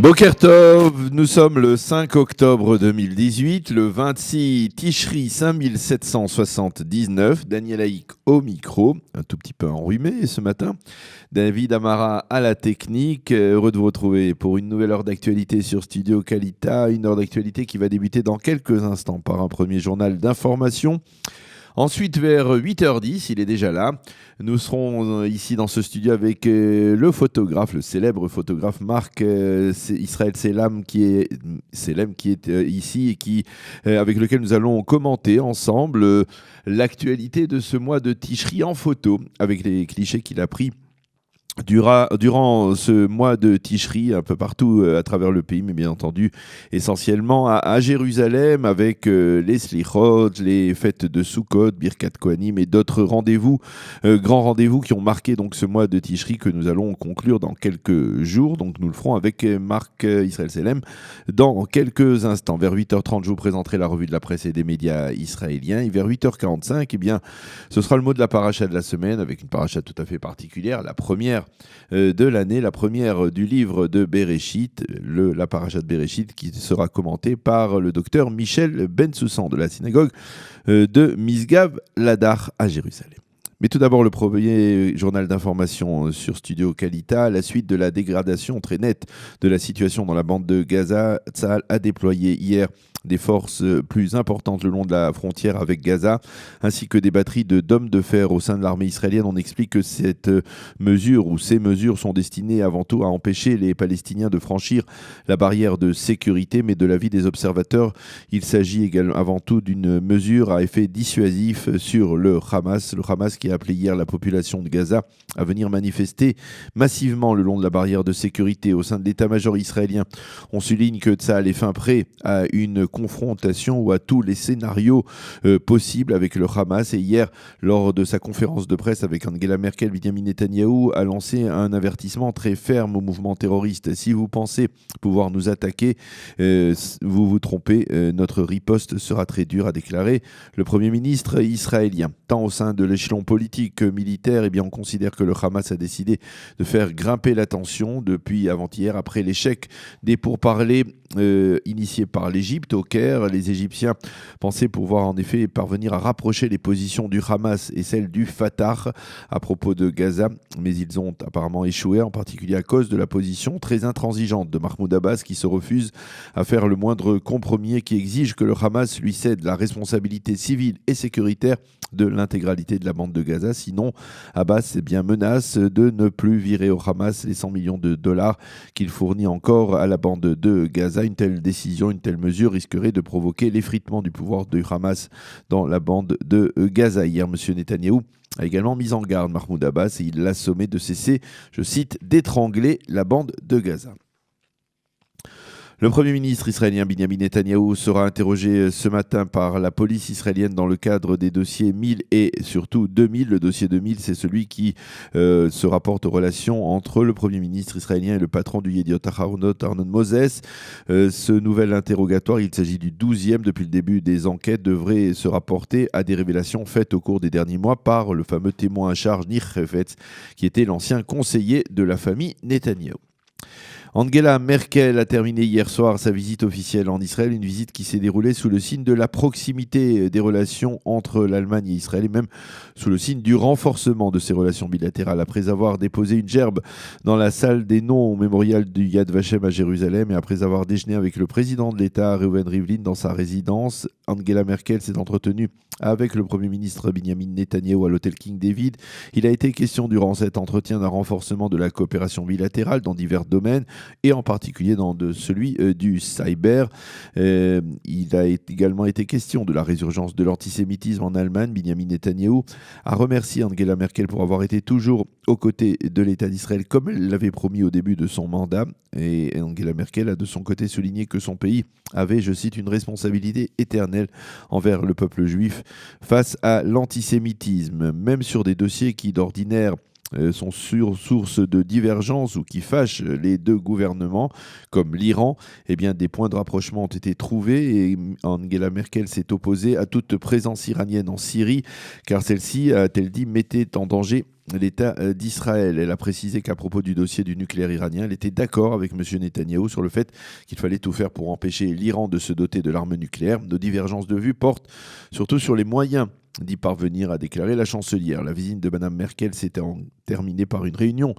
Boker Tov, nous sommes le 5 octobre 2018, le 26 Tishri 5779, Daniel Haïk au micro, un tout petit peu enrhumé ce matin, David Amara à la technique, heureux de vous retrouver pour une nouvelle heure d'actualité sur Studio Kalita, une heure d'actualité qui va débuter dans quelques instants par un premier journal d'information. Ensuite, vers 8h10, il est déjà là. Nous serons ici dans ce studio avec le photographe, le célèbre photographe Marc Israël Selam qui est ici et avec lequel nous allons commenter ensemble l'actualité de ce mois de Tishri en photo, avec les clichés qu'il a pris durant ce mois de Tishri, un peu partout à travers le pays, mais bien entendu essentiellement à Jérusalem, avec les Slichot, les fêtes de Sukkot, Birkat Kohanim et d'autres rendez-vous, grands rendez-vous qui ont marqué donc ce mois de Tishri que nous allons conclure dans quelques jours. Donc nous le ferons avec Marc Israël Selem dans quelques instants. Vers 8h30, je vous présenterai la revue de la presse et des médias israéliens. Et vers 8h45, eh bien, ce sera le mot de la paracha de la semaine, avec une paracha tout à fait particulière, la première de l'année, la première du livre de Bereshit, la paracha de Bereshit, qui sera commentée par le docteur Michel Ben-Soussan de la synagogue de Misgav Ladar à Jérusalem. Mais tout d'abord, le premier journal d'information sur Studio Kalita. À la suite de la dégradation très nette de la situation dans la bande de Gaza, Tsahal a déployé hier des forces plus importantes le long de la frontière avec Gaza, ainsi que des batteries d'hommes de fer au sein de l'armée israélienne. On explique que ces mesures sont destinées avant tout à empêcher les Palestiniens de franchir la barrière de sécurité, mais de l'avis des observateurs, il s'agit également avant tout d'une mesure à effet dissuasif sur le Hamas qui a appelé hier la population de Gaza à venir manifester massivement le long de la barrière de sécurité. Au sein de l'état-major israélien, on souligne que Tsahal est fin prêt à une confrontation ou à tous les scénarios possibles avec le Hamas. Et hier, lors de sa conférence de presse avec Angela Merkel, Benjamin Netanyahou a lancé un avertissement très ferme au mouvement terroriste. Si vous pensez pouvoir nous attaquer, vous vous trompez, notre riposte sera très dure, a déclaré le Premier ministre israélien. Tant au sein de l'échelon politique que militaire, eh bien, on considère que le Hamas a décidé de faire grimper la tension depuis avant-hier, après l'échec des pourparlers initiés par l'Égypte au Caire. Les Égyptiens pensaient pouvoir en effet parvenir à rapprocher les positions du Hamas et celles du Fatah à propos de Gaza, mais ils ont apparemment échoué, en particulier à cause de la position très intransigeante de Mahmoud Abbas, qui se refuse à faire le moindre compromis et qui exige que le Hamas lui cède la responsabilité civile et sécuritaire de l'intégralité de la bande de Gaza. Sinon, Abbas menace de ne plus virer au Hamas les 100 millions de dollars qu'il fournit encore à la bande de Gaza. Une telle décision, une telle mesure risquerait de provoquer l'effritement du pouvoir du Hamas dans la bande de Gaza. Hier, M. Netanyahou a également mis en garde Mahmoud Abbas et il l'a sommé de cesser, je cite, d'étrangler la bande de Gaza. Le Premier ministre israélien Benjamin Netanyahou sera interrogé ce matin par la police israélienne dans le cadre des dossiers 1000 et surtout 2000. Le dossier 2000, c'est celui qui se rapporte aux relations entre le Premier ministre israélien et le patron du Yediot Aharonot, Arnon Moses. Ce nouvel interrogatoire, il s'agit du 12e depuis le début des enquêtes, devrait se rapporter à des révélations faites au cours des derniers mois par le fameux témoin à charge Nir Hefetz, qui était l'ancien conseiller de la famille Netanyahou. Angela Merkel a terminé hier soir sa visite officielle en Israël, une visite qui s'est déroulée sous le signe de la proximité des relations entre l'Allemagne et Israël, et même sous le signe du renforcement de ces relations bilatérales. Après avoir déposé une gerbe dans la salle des noms au mémorial du Yad Vashem à Jérusalem et après avoir déjeuné avec le président de l'État, Reuven Rivlin, dans sa résidence, Angela Merkel s'est entretenue avec le Premier ministre Benjamin Netanyahou à l'hôtel King David. Il a été question durant cet entretien d'un renforcement de la coopération bilatérale dans divers domaines, et en particulier dans celui du cyber. Il a également été question de la résurgence de l'antisémitisme en Allemagne. Benjamin Netanyahou a remercié Angela Merkel pour avoir été toujours aux côtés de l'État d'Israël comme elle l'avait promis au début de son mandat. Et Angela Merkel a de son côté souligné que son pays avait, je cite, une responsabilité éternelle envers le peuple juif face à l'antisémitisme, même sur des dossiers qui d'ordinaire sont source de divergence ou qui fâchent les deux gouvernements, comme l'Iran, eh bien, des points de rapprochement ont été trouvés et Angela Merkel s'est opposée à toute présence iranienne en Syrie, car celle-ci, a-t-elle dit, mettait en danger l'État d'Israël. Elle a précisé qu'à propos du dossier du nucléaire iranien, elle était d'accord avec M. Netanyahou sur le fait qu'il fallait tout faire pour empêcher l'Iran de se doter de l'arme nucléaire. Nos divergences de vue portent surtout sur les moyens d'y parvenir, a déclaré la chancelière. La visite de Mme Merkel s'était terminée par une réunion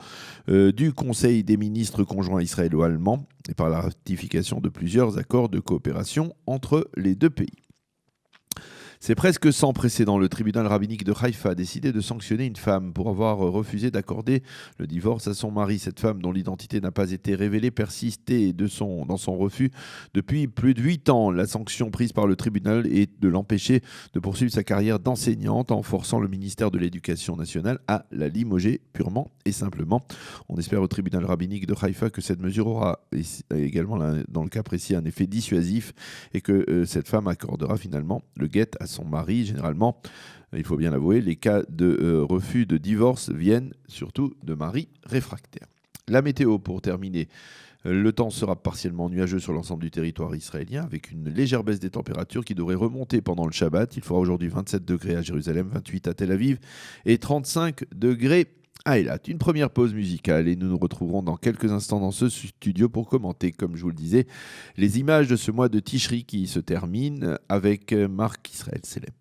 du Conseil des ministres conjoints israélo-allemands et par la ratification de plusieurs accords de coopération entre les deux pays. C'est presque sans précédent. Le tribunal rabbinique de Haïfa a décidé de sanctionner une femme pour avoir refusé d'accorder le divorce à son mari. Cette femme, dont l'identité n'a pas été révélée, persistait dans son refus depuis plus de 8 ans. La sanction prise par le tribunal est de l'empêcher de poursuivre sa carrière d'enseignante en forçant le ministère de l'Éducation nationale à la limoger purement et simplement. On espère au tribunal rabbinique de Haïfa que cette mesure aura également, dans le cas précis, un effet dissuasif et que cette femme accordera finalement le guet à son mari. Généralement, il faut bien l'avouer, les cas de refus de divorce viennent surtout de maris réfractaires. La météo, pour terminer. Le temps sera partiellement nuageux sur l'ensemble du territoire israélien avec une légère baisse des températures qui devrait remonter pendant le Shabbat. Il fera aujourd'hui 27 degrés à Jérusalem, 28 à Tel Aviv et 35 degrés à Eilat. Une première pause musicale et nous nous retrouverons dans quelques instants dans ce studio pour commenter, comme je vous le disais, les images de ce mois de Tishri qui se termine avec Marc Israël Célèbre.